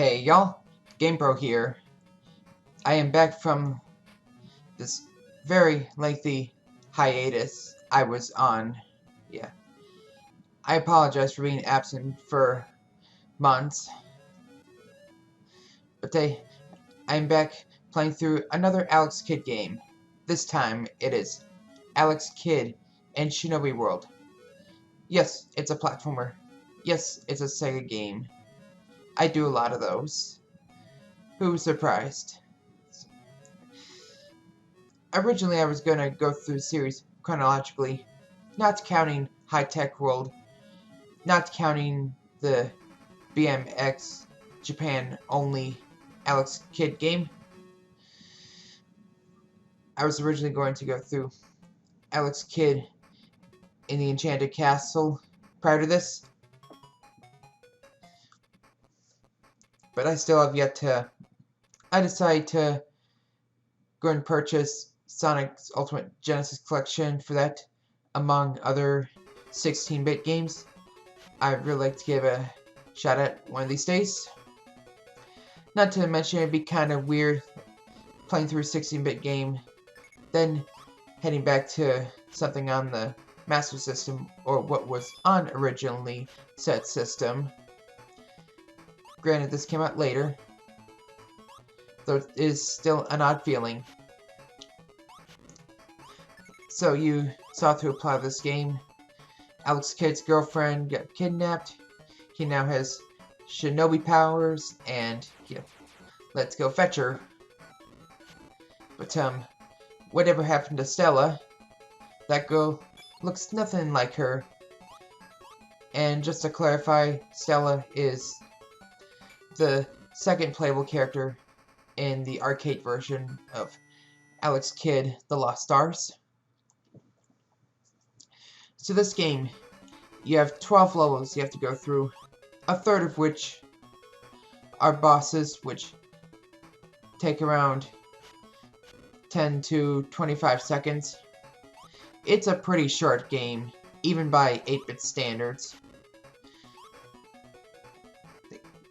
Hey y'all, GamePro here. I am back from this very lengthy hiatus I was on. Yeah, I apologize for being absent for months, but I'm back playing through another Alex Kidd game. This time it is Alex Kidd and Shinobi World. Yes, it's a platformer. Yes, it's a Sega game. I do a lot of those. Who was surprised? Originally, I was gonna go through the series chronologically, not counting High Tech World, not counting the BMX Japan only Alex Kidd game. I was originally going to go through Alex Kidd in the Enchanted Castle prior to this, but I still have yet to. I decided to go and purchase Sonic's Ultimate Genesis Collection for that, among other 16-bit games. I'd really like to give a shot at one of these days. Not to mention it'd be kind of weird playing through a 16-bit game, then heading back to something on the Master System, or what was on originally said system. Granted, this came out later, though it is still an odd feeling. So you saw to apply this game. Alex Kidd's girlfriend got kidnapped. He now has Shinobi powers, and let's go fetch her. But whatever happened to Stella? That girl looks nothing like her. And just to clarify, Stella is the second playable character in the arcade version of Alex Kidd: The Lost Stars. So this game, you have 12 levels you have to go through, a third of which are bosses, which take around 10 to 25 seconds. It's a pretty short game, even by 8-bit standards.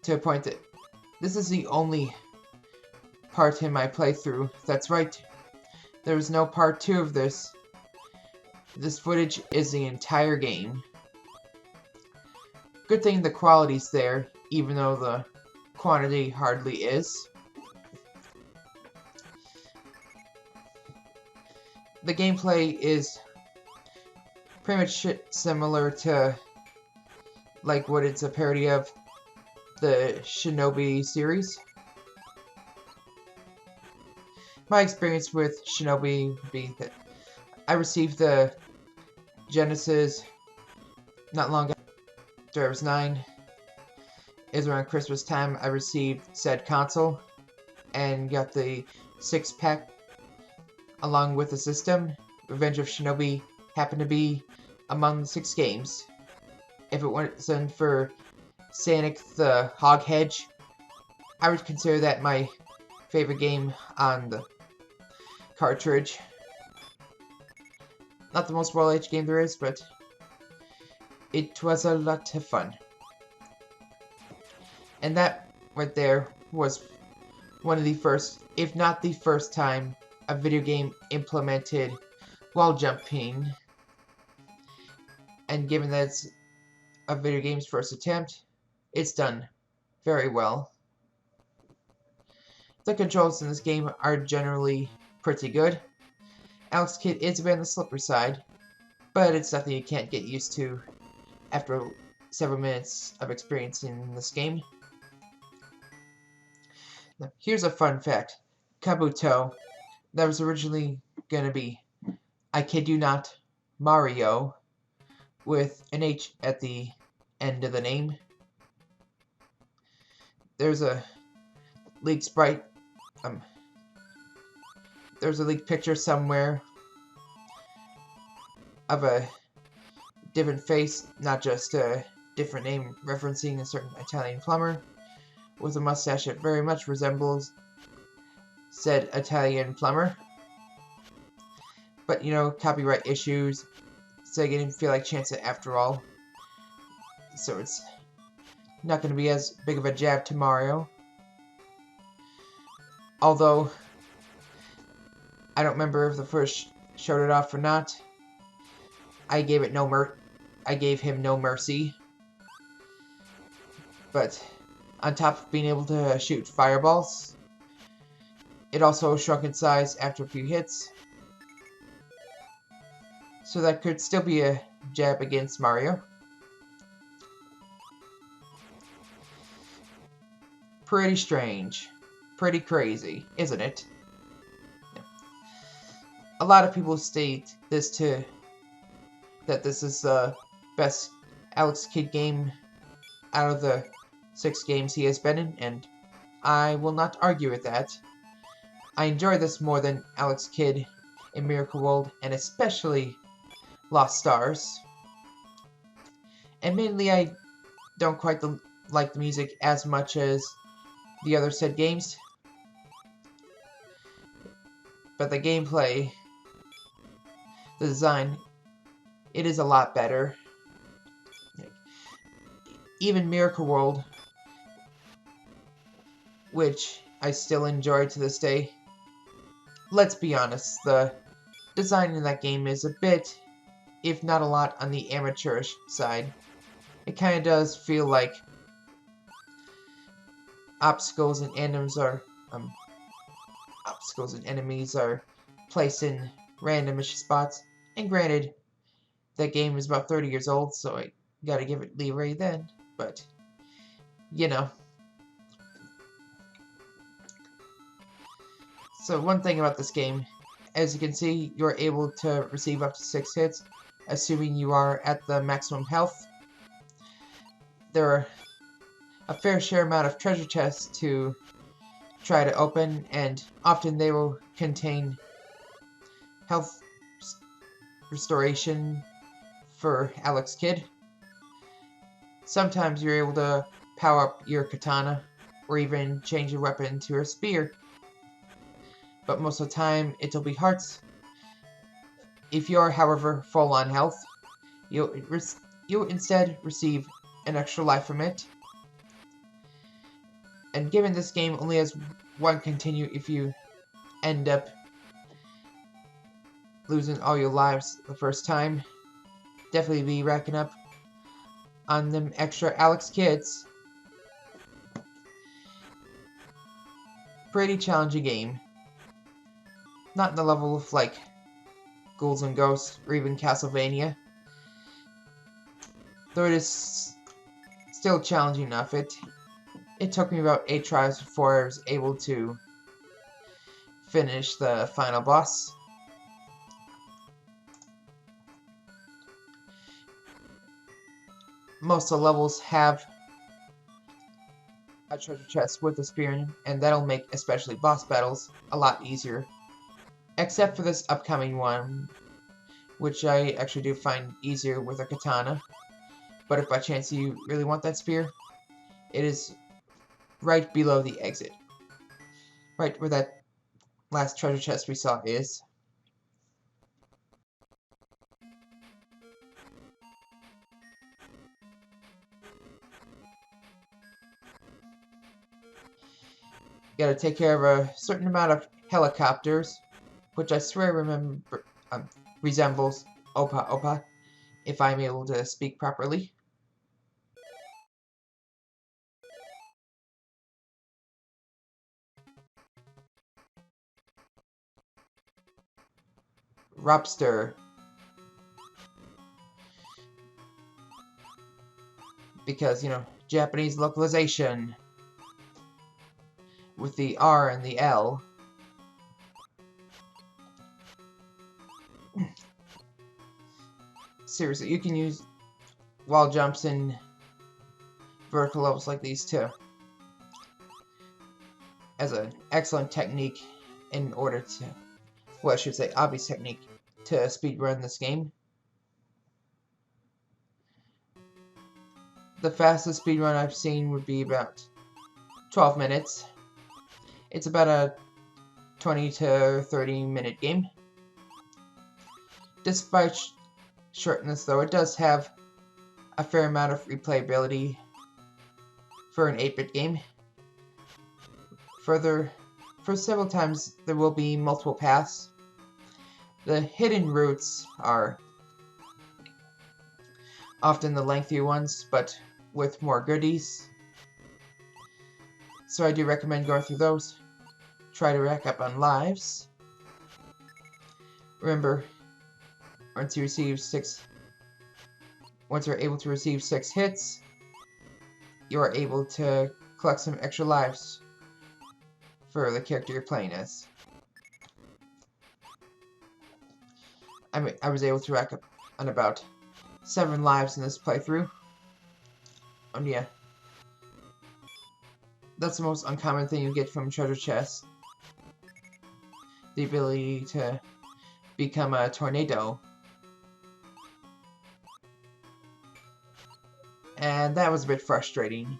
To a point that this is the only part in my playthrough. That's right, there is no part 2 of this. This footage is the entire game. Good thing the quality's there, even though the quantity hardly is. The gameplay is pretty much similar to like what it's a parody of, the Shinobi series. My experience with Shinobi would be that I received the Genesis not long after I was 9. It was around Christmas time. I received said console and got the 6-pack along with the system. Revenge of Shinobi happened to be among the 6 games. If it wasn't for Sonic the Hedgehog, I would consider that my favorite game on the cartridge. Not the most well-aged game there is, but it was a lot of fun. And that right there was one of the first, if not the first time, a video game implemented wall jumping. And given that it's a video game's first attempt, it's done very well. The controls in this game are generally pretty good. Alex Kidd is a bit on the slippery side, but it's nothing you can't get used to after several minutes of experience in this game. Now, here's a fun fact. Kabuto, that was originally going to be, I kid you not, Mario, with an H at the end of the name. There's a leaked sprite, there's a leaked picture somewhere of a different face, not just a different name referencing a certain Italian plumber with a mustache that very much resembles said Italian plumber. But, copyright issues, so I didn't feel like chance it after all. So it's not going to be as big of a jab to Mario. Although, I don't remember if the first showed it off or not. I gave him no mercy. But on top of being able to shoot fireballs, it also shrunk in size after a few hits. So that could still be a jab against Mario. Pretty strange. Pretty crazy, isn't it? A lot of people state that this is the best Alex Kidd game out of the 6 games he has been in, and I will not argue with that. I enjoy this more than Alex Kidd in Miracle World, and especially Lost Stars. Admittedly, I don't quite like the music as much as the other said games, but the gameplay, the design, it is a lot better. Even Miracle World, which I still enjoy to this day, let's be honest, the design in that game is a bit, if not a lot, on the amateurish side. It kind of does feel like obstacles and enemies are placed in randomish spots. And granted, that game is about 30 years old, so I gotta give it leeway then. But, you know. So one thing about this game, as you can see, you're able to receive up to 6 hits, assuming you are at the maximum health. There are a fair share amount of treasure chests to try to open, and often they will contain health restoration for Alex Kidd. Sometimes you're able to power up your katana, or even change your weapon to a spear. But most of the time, it'll be hearts. If you're, however, full on health, you'll instead receive an extra life from it. And given this game only has one continue if you end up losing all your lives the first time, definitely be racking up on them extra Alex Kidds. Pretty challenging game. Not in the level of, like, Ghouls and Ghosts or even Castlevania. Though it is still challenging enough. It took me about 8 tries before I was able to finish the final boss. Most of the levels have a treasure chest with a spear in, and that'll make especially boss battles a lot easier. Except for this upcoming one, which I actually do find easier with a katana. But if by chance you really want that spear, it is right below the exit. Right where that last treasure chest we saw is. You gotta take care of a certain amount of helicopters, which I swear resembles Opa Opa, if I'm able to speak properly. Robster. Because, Japanese localization with the R and the L. Seriously, you can use wall jumps in vertical levels like these too, as an excellent technique in order to, well, I should say obvious technique to speedrun this game. The fastest speedrun I've seen would be about 12 minutes. It's about a 20 to 30 minute game. Despite shortness though, it does have a fair amount of replayability for an 8-bit game. Further, For several times, there will be multiple paths. The hidden routes are often the lengthier ones, but with more goodies. So I do recommend going through those. Try to rack up on lives. Remember, once you're able to receive 6 hits, you are able to collect some extra lives for the character you're playing as. I was able to rack up on about 7 lives in this playthrough. And yeah, that's the most uncommon thing you get from treasure chests. The ability to become a tornado. And that was a bit frustrating.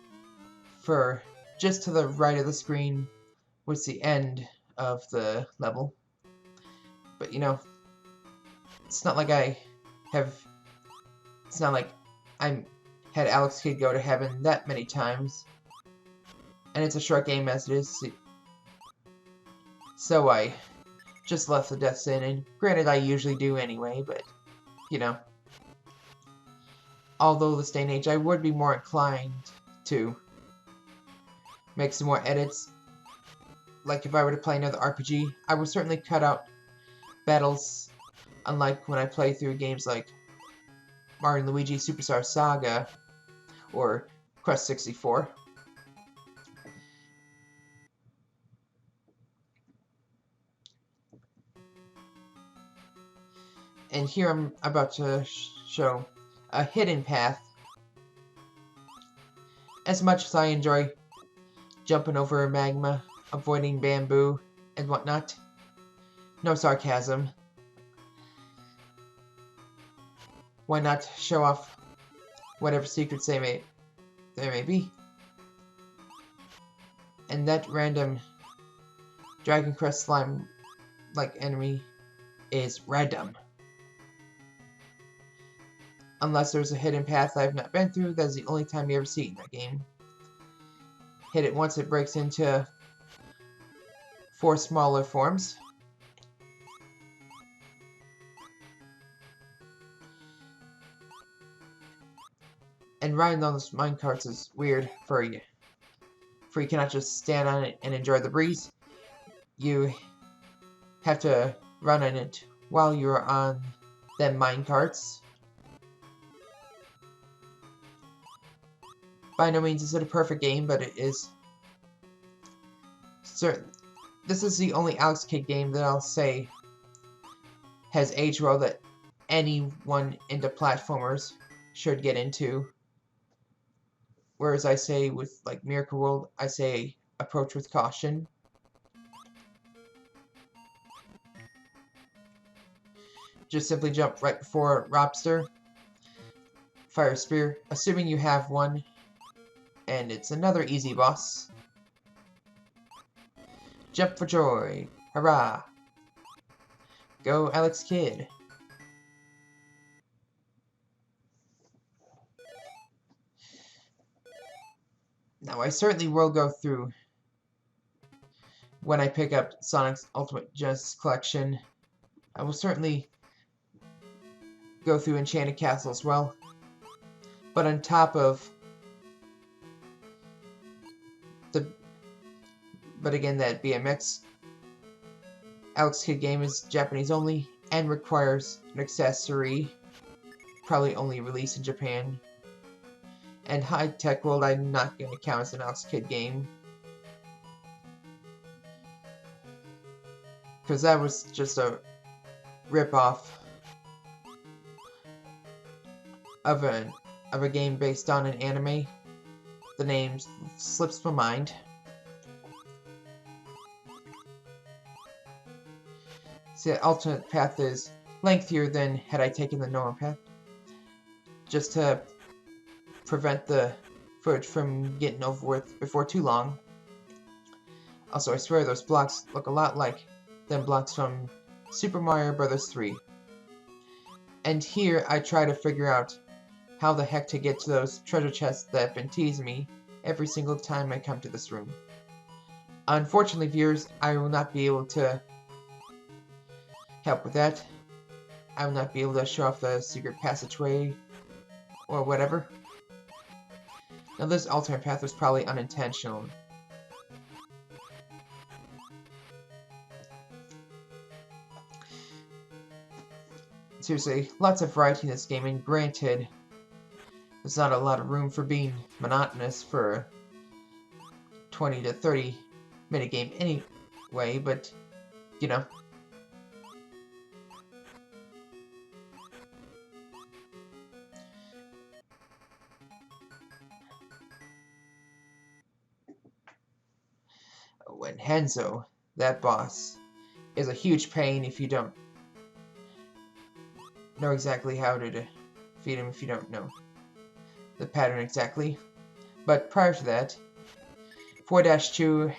For just to the right of the screen was the end of the level. But you know, it's not like I had Alex Kidd go to heaven that many times. And it's a short game as it is. So I just left the deaths in, and granted I usually do anyway, but you know. Although this day and age I would be more inclined to make some more edits. Like if I were to play another RPG, I would certainly cut out battles, unlike when I play through games like Mario & Luigi Superstar Saga or Quest 64. And here I'm about to show a hidden path. As much as I enjoy jumping over magma, avoiding bamboo, and whatnot, no sarcasm, why not show off whatever secrets there may be? And that random Dragon Crest slime-like enemy is random. Unless there's a hidden path I've not been through, that's the only time you ever see it in that game. Hit it once, it breaks into 4 smaller forms. And riding on those minecarts is weird for you. For you cannot just stand on it and enjoy the breeze. You have to run on it while you're on them minecarts. By no means is it a perfect game, but it is certain. This is the only Alex Kidd game that I'll say has aged well that anyone into platformers should get into. Whereas I say with like Miracle World, I say approach with caution. Just simply jump right before Robster. Fire Spear, assuming you have one. And it's another easy boss. Jump for joy. Hurrah. Go Alex Kidd. Now I certainly will go through when I pick up Sonic's Ultimate Genesis Collection. I will certainly go through Enchanted Castle as well. But on top of but again, that BMX Alex Kidd game is Japanese only and requires an accessory, probably only released in Japan. And High Tech World I'm not going to count as an Alex Kidd game, because that was just a rip-off of a game based on an anime. The name slips my mind. See, the alternate path is lengthier than had I taken the normal path, just to prevent the footage from getting over with before too long. Also, I swear those blocks look a lot like them blocks from Super Mario Bros. 3. And here I try to figure out how the heck to get to those treasure chests that have been teasing me every single time I come to this room. Unfortunately, viewers, I will not be able to help with that. I will not be able to show off the secret passageway or whatever. Now, this alternate path was probably unintentional. Seriously, lots of variety in this game, and granted, there's not a lot of room for being monotonous for a 20 to 30 minute game anyway, but, you know. When Hanzo, that boss, is a huge pain if you don't know exactly how to defeat him, if you don't know the pattern exactly. But prior to that, 4-2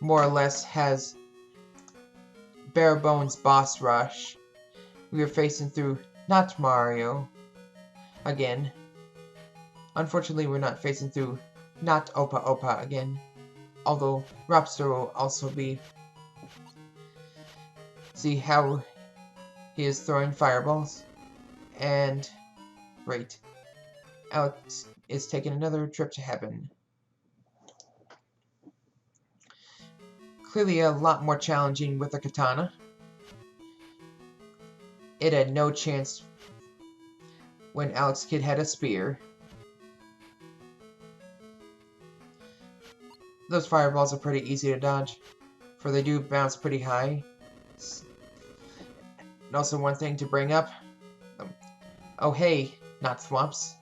more or less has bare bones boss rush. We are facing through not Mario again. Unfortunately, we're not facing through not Opa Opa again. Although Rapster will also be. See how he is throwing fireballs? And great. Alex is taking another trip to heaven. Clearly a lot more challenging with a katana. It had no chance when Alex Kidd had a spear. Those fireballs are pretty easy to dodge, for they do bounce pretty high. And also one thing to bring up. Oh hey, not Thwomps.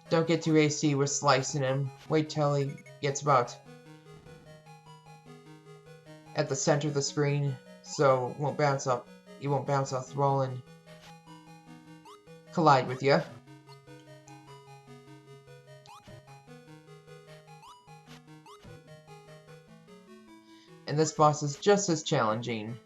Don't get too hasty with slicing him. Wait till he gets about at the center of the screen, so it won't bounce off the wall and collide with you. And this boss is just as challenging.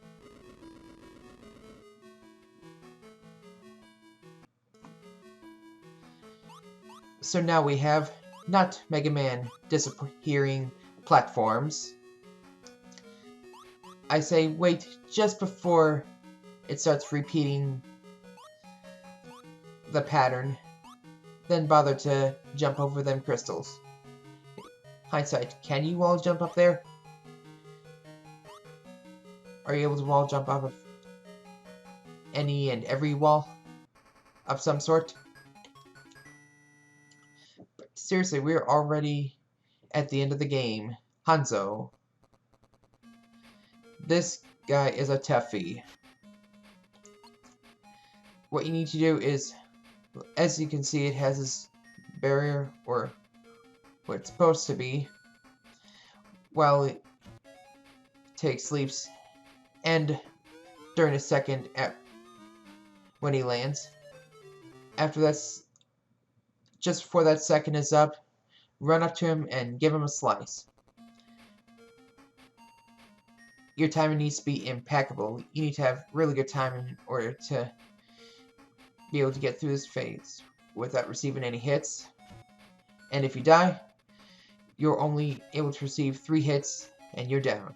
So now we have not Mega Man disappearing platforms. I say wait just before it starts repeating the pattern, then bother to jump over them crystals. Hindsight, can you wall jump up there? Are you able to wall jump off of any and every wall of some sort? But seriously, we're already at the end of the game. Hanzo. This guy is a toughie. What you need to do is, as you can see, it has this barrier, or what it's supposed to be, while it takes leaps, and during a second when he lands. After that's, just before that second is up, run up to him and give him a slice. Your timing needs to be impeccable. You need to have really good timing in order to be able to get through this phase without receiving any hits. And if you die, you're only able to receive 3 hits and you're down.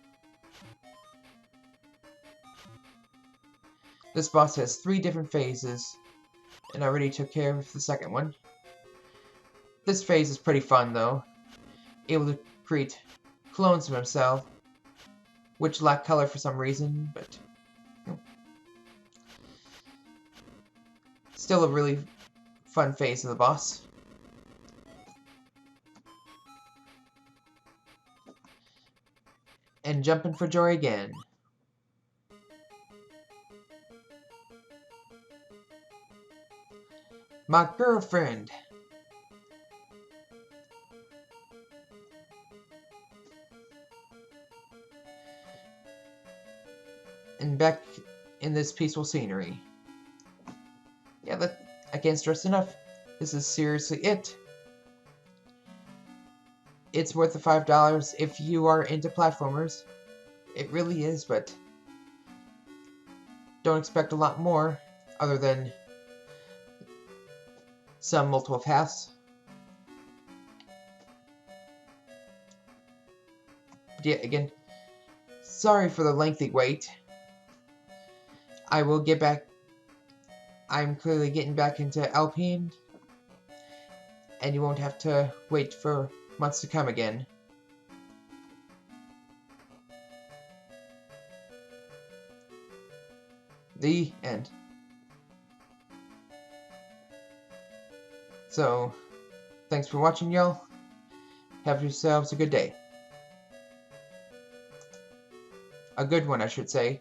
This boss has 3 different phases, and I already took care of the second one. This phase is pretty fun though, able to create clones of himself, which lack color for some reason, but still a really fun phase of the boss. And jumping for joy again. My girlfriend. And back in this peaceful scenery. Yeah, I can't stress enough. This is seriously it. It's worth the $5 if you are into platformers. It really is, but don't expect a lot more other than some multiple paths. again, sorry for the lengthy wait. I will get back. I'm clearly getting back into Alpine, and you won't have to wait for months to come again. The end. So, thanks for watching, y'all. Have yourselves a good day. A good one, I should say.